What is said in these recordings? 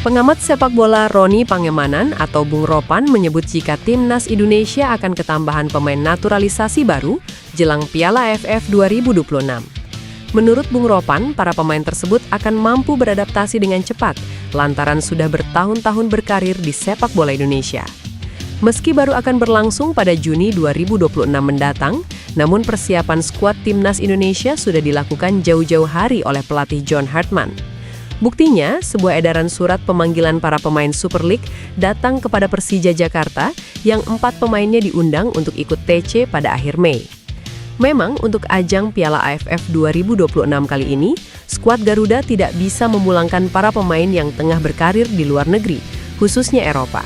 Pengamat sepak bola Roni Pangemanan atau Bung Ropan menyebut jika timnas Indonesia akan ketambahan pemain naturalisasi baru jelang Piala AFF 2026. Menurut Bung Ropan, para pemain tersebut akan mampu beradaptasi dengan cepat lantaran sudah bertahun-tahun berkarir di sepak bola Indonesia. Meski baru akan berlangsung pada Juni 2026 mendatang, namun persiapan skuad timnas Indonesia sudah dilakukan jauh-jauh hari oleh pelatih John Hartman. Buktinya, sebuah edaran surat pemanggilan para pemain Super League datang kepada Persija Jakarta yang 4 pemainnya diundang untuk ikut TC pada akhir Mei. Memang untuk ajang Piala AFF 2026 kali ini, skuad Garuda tidak bisa memulangkan para pemain yang tengah berkarir di luar negeri, khususnya Eropa.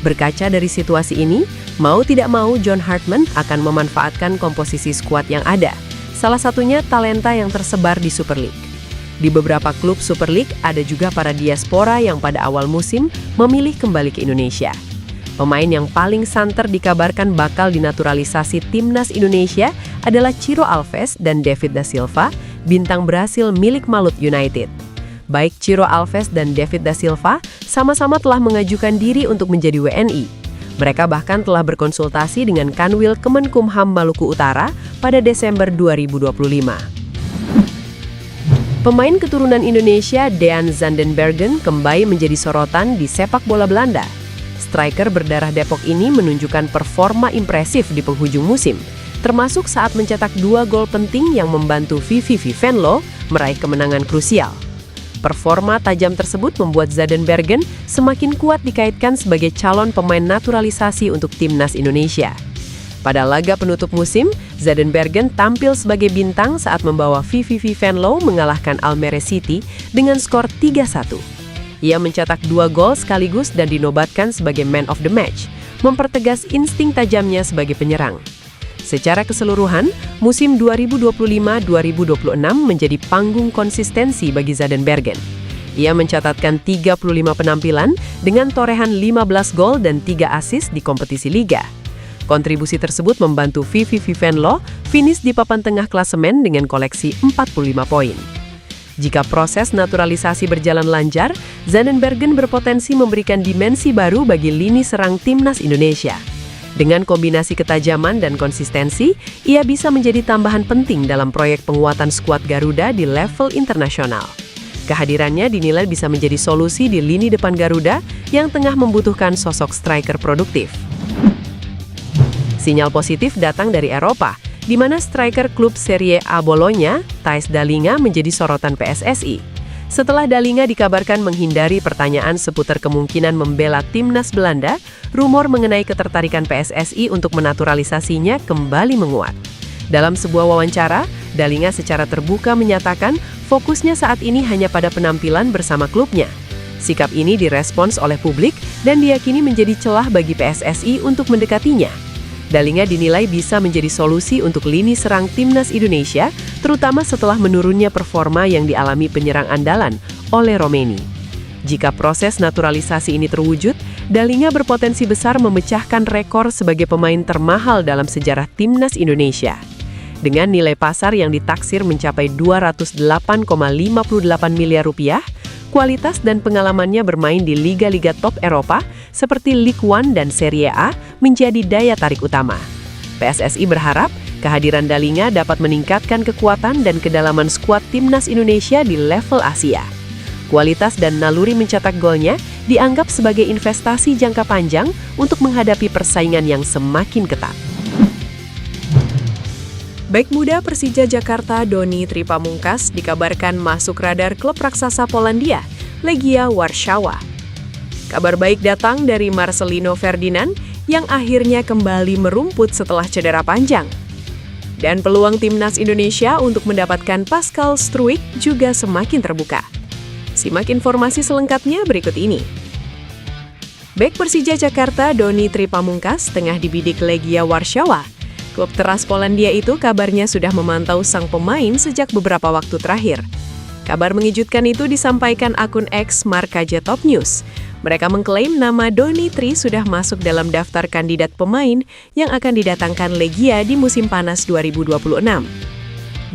Berkaca dari situasi ini, mau tidak mau John Hartman akan memanfaatkan komposisi skuad yang ada, salah satunya talenta yang tersebar di Super League. Di beberapa klub Super League ada juga para diaspora yang pada awal musim memilih kembali ke Indonesia. Pemain yang paling santer dikabarkan bakal dinaturalisasi timnas Indonesia adalah Ciro Alves dan David da Silva, bintang Brasil milik Malut United. Baik Ciro Alves dan David da Silva sama-sama telah mengajukan diri untuk menjadi WNI. Mereka bahkan telah berkonsultasi dengan Kanwil Kemenkumham Maluku Utara pada Desember 2025. Pemain keturunan Indonesia Dean Zandenbergen kembali menjadi sorotan di sepak bola Belanda. Striker berdarah Depok ini menunjukkan performa impresif di penghujung musim, termasuk saat mencetak 2 gol penting yang membantu VVV Venlo meraih kemenangan krusial. Performa tajam tersebut membuat Zandenbergen semakin kuat dikaitkan sebagai calon pemain naturalisasi untuk timnas Indonesia. Pada laga penutup musim, Zandenbergen tampil sebagai bintang saat membawa VVV Venlo mengalahkan Almere City dengan skor 3-1. Ia mencetak 2 gol sekaligus dan dinobatkan sebagai man of the match, mempertegas insting tajamnya sebagai penyerang. Secara keseluruhan, musim 2025-2026 menjadi panggung konsistensi bagi Zandenbergen. Ia mencatatkan 35 penampilan dengan torehan 15 gol dan 3 assist di kompetisi liga. Kontribusi tersebut membantu VVV Venlo finish di papan tengah klasemen dengan koleksi 45 poin. Jika proses naturalisasi berjalan lancar, Zandenbergen berpotensi memberikan dimensi baru bagi lini serang timnas Indonesia. Dengan kombinasi ketajaman dan konsistensi, ia bisa menjadi tambahan penting dalam proyek penguatan skuad Garuda di level internasional. Kehadirannya dinilai bisa menjadi solusi di lini depan Garuda yang tengah membutuhkan sosok striker produktif. Sinyal positif datang dari Eropa, di mana striker klub Serie A Bologna, Thijs Dallinga menjadi sorotan PSSI. Setelah Dallinga dikabarkan menghindari pertanyaan seputar kemungkinan membela timnas Belanda, rumor mengenai ketertarikan PSSI untuk menaturalisasinya kembali menguat. Dalam sebuah wawancara, Dallinga secara terbuka menyatakan fokusnya saat ini hanya pada penampilan bersama klubnya. Sikap ini direspons oleh publik dan diyakini menjadi celah bagi PSSI untuk mendekatinya. Dallinga dinilai bisa menjadi solusi untuk lini serang timnas Indonesia, terutama setelah menurunnya performa yang dialami penyerang andalan oleh Romeni. Jika proses naturalisasi ini terwujud, Dallinga berpotensi besar memecahkan rekor sebagai pemain termahal dalam sejarah timnas Indonesia. Dengan nilai pasar yang ditaksir mencapai 208,58 miliar rupiah, kualitas dan pengalamannya bermain di liga-liga top Eropa seperti Ligue 1 dan Serie A menjadi daya tarik utama. PSSI berharap kehadiran Dallinga dapat meningkatkan kekuatan dan kedalaman skuad timnas Indonesia di level Asia. Kualitas dan naluri mencetak golnya dianggap sebagai investasi jangka panjang untuk menghadapi persaingan yang semakin ketat. Bek muda Persija Jakarta Doni Tripamungkas dikabarkan masuk radar klub raksasa Polandia, Legia Warszawa. Kabar baik datang dari Marcelino Ferdinand yang akhirnya kembali merumput setelah cedera panjang. Dan peluang timnas Indonesia untuk mendapatkan Pascal Struijk juga semakin terbuka. Simak informasi selengkapnya berikut ini. Bek Persija Jakarta Doni Tripamungkas tengah dibidik Legia Warszawa. Klub teras Polandia itu kabarnya sudah memantau sang pemain sejak beberapa waktu terakhir. Kabar mengejutkan itu disampaikan akun X Markaja Top News. Mereka mengklaim nama Doni Tri sudah masuk dalam daftar kandidat pemain yang akan didatangkan Legia di musim panas 2026.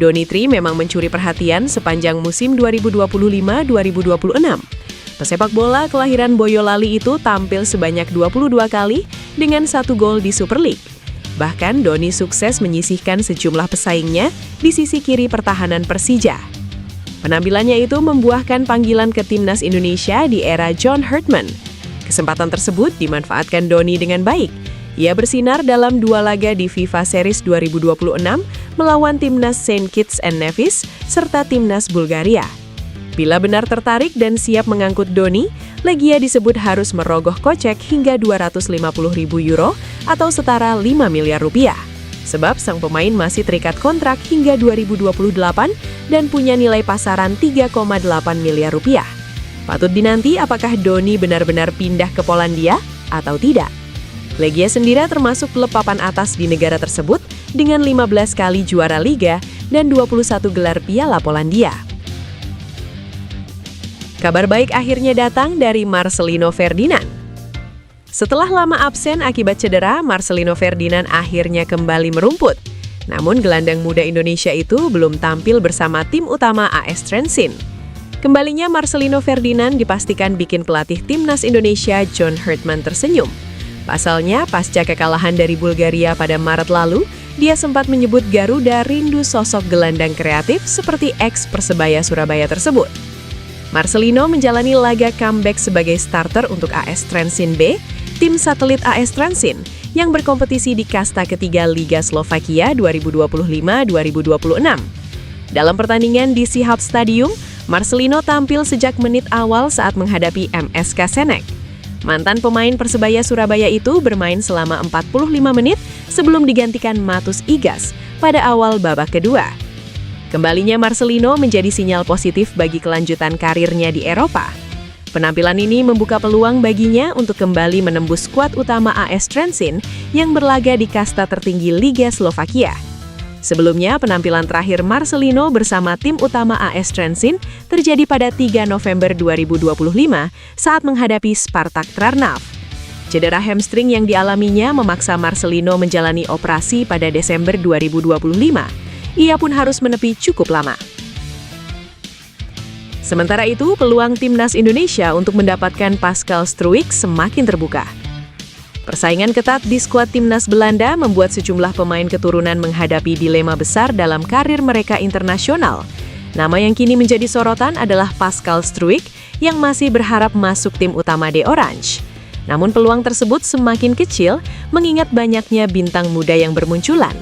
Doni Tri memang mencuri perhatian sepanjang musim 2025-2026. Pesepak bola kelahiran Boyolali itu tampil sebanyak 22 kali dengan 1 gol di Super League. Bahkan Doni sukses menyisihkan sejumlah pesaingnya di sisi kiri pertahanan Persija. Penampilannya itu membuahkan panggilan ke timnas Indonesia di era John Herdman. Kesempatan tersebut dimanfaatkan Doni dengan baik. Ia bersinar dalam 2 laga di FIFA Series 2026 melawan timnas Saint Kitts and Nevis serta timnas Bulgaria. Bila benar tertarik dan siap mengangkut Doni, Legia disebut harus merogoh kocek hingga 250.000 euro atau setara 5 miliar rupiah. Sebab sang pemain masih terikat kontrak hingga 2028 dan punya nilai pasaran 3,8 miliar rupiah. Patut dinanti apakah Doni benar-benar pindah ke Polandia atau tidak. Legia sendiri termasuk klub papan atas di negara tersebut dengan 15 kali juara Liga dan 21 gelar Piala Polandia. Kabar baik akhirnya datang dari Marcelino Ferdinand. Setelah lama absen akibat cedera, Marcelino Ferdinand akhirnya kembali merumput. Namun gelandang muda Indonesia itu belum tampil bersama tim utama AS Trenčín. Kembalinya Marcelino Ferdinand dipastikan bikin pelatih timnas Indonesia John Herdman tersenyum. Pasalnya, pasca kekalahan dari Bulgaria pada Maret lalu, dia sempat menyebut Garuda rindu sosok gelandang kreatif seperti ex-Persebaya Surabaya tersebut. Marcelino menjalani laga comeback sebagai starter untuk AS Trenčín B, tim satelit AS Trenčín, yang berkompetisi di kasta ketiga Liga Slovakia 2025-2026. Dalam pertandingan di Sihab Stadium, Marcelino tampil sejak menit awal saat menghadapi MSK Senek. Mantan pemain Persebaya Surabaya itu bermain selama 45 menit sebelum digantikan Matus Igas pada awal babak kedua. Kembalinya Marcelino menjadi sinyal positif bagi kelanjutan karirnya di Eropa. Penampilan ini membuka peluang baginya untuk kembali menembus skuad utama AS Trenčín yang berlaga di kasta tertinggi Liga Slovakia. Sebelumnya, penampilan terakhir Marcelino bersama tim utama AS Trenčín terjadi pada 3 November 2025 saat menghadapi Spartak Trnava. Cedera hamstring yang dialaminya memaksa Marcelino menjalani operasi pada Desember 2025. Ia pun harus menepi cukup lama. Sementara itu, peluang timnas Indonesia untuk mendapatkan Pascal Struijk semakin terbuka. Persaingan ketat di skuad timnas Belanda membuat sejumlah pemain keturunan menghadapi dilema besar dalam karir mereka internasional. Nama yang kini menjadi sorotan adalah Pascal Struijk yang masih berharap masuk tim utama The Orange. Namun peluang tersebut semakin kecil mengingat banyaknya bintang muda yang bermunculan.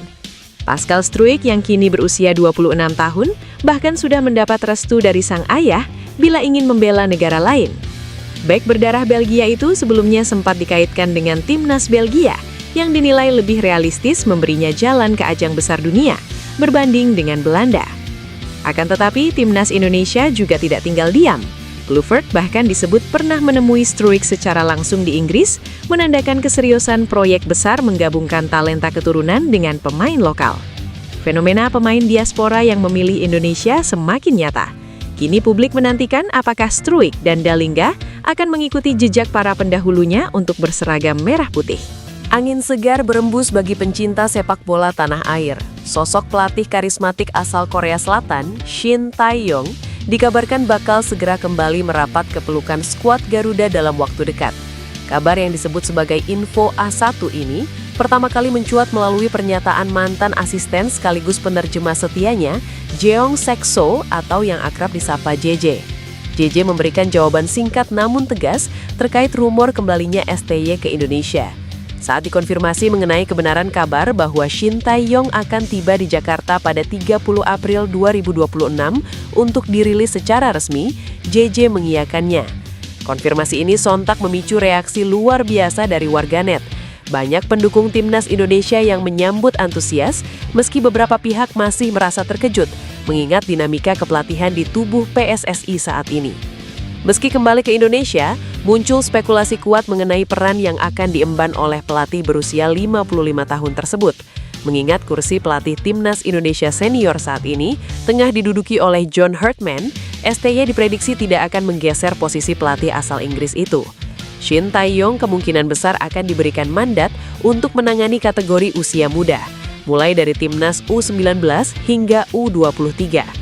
Pascal Struijk yang kini berusia 26 tahun bahkan sudah mendapat restu dari sang ayah bila ingin membela negara lain. Bek berdarah Belgia itu sebelumnya sempat dikaitkan dengan timnas Belgia yang dinilai lebih realistis memberinya jalan ke ajang besar dunia berbanding dengan Belanda. Akan tetapi timnas Indonesia juga tidak tinggal diam. Kluivert bahkan disebut pernah menemui Struijk secara langsung di Inggris, menandakan keseriusan proyek besar menggabungkan talenta keturunan dengan pemain lokal. Fenomena pemain diaspora yang memilih Indonesia semakin nyata. Kini publik menantikan apakah Struijk dan Dallinga akan mengikuti jejak para pendahulunya untuk berseragam merah putih. Angin segar berembus bagi pencinta sepak bola tanah air. Sosok pelatih karismatik asal Korea Selatan, Shin Tae-yong, dikabarkan bakal segera kembali merapat ke pelukan skuad Garuda dalam waktu dekat. Kabar yang disebut sebagai info A1 ini pertama kali mencuat melalui pernyataan mantan asisten sekaligus penerjemah setianya, Jeong Sek-so atau yang akrab disapa JJ. JJ memberikan jawaban singkat namun tegas terkait rumor kembalinya STY ke Indonesia. Saat dikonfirmasi mengenai kebenaran kabar bahwa Shin Tae-yong akan tiba di Jakarta pada 30 April 2026 untuk dirilis secara resmi, JJ mengiyakannya. Konfirmasi ini sontak memicu reaksi luar biasa dari warganet. Banyak pendukung timnas Indonesia yang menyambut antusias, meski beberapa pihak masih merasa terkejut, mengingat dinamika kepelatihan di tubuh PSSI saat ini. Meski kembali ke Indonesia, muncul spekulasi kuat mengenai peran yang akan diemban oleh pelatih berusia 55 tahun tersebut. Mengingat kursi pelatih timnas Indonesia senior saat ini tengah diduduki oleh John Herdman, STY diprediksi tidak akan menggeser posisi pelatih asal Inggris itu. Shin Tae-yong kemungkinan besar akan diberikan mandat untuk menangani kategori usia muda, mulai dari timnas U19 hingga U23.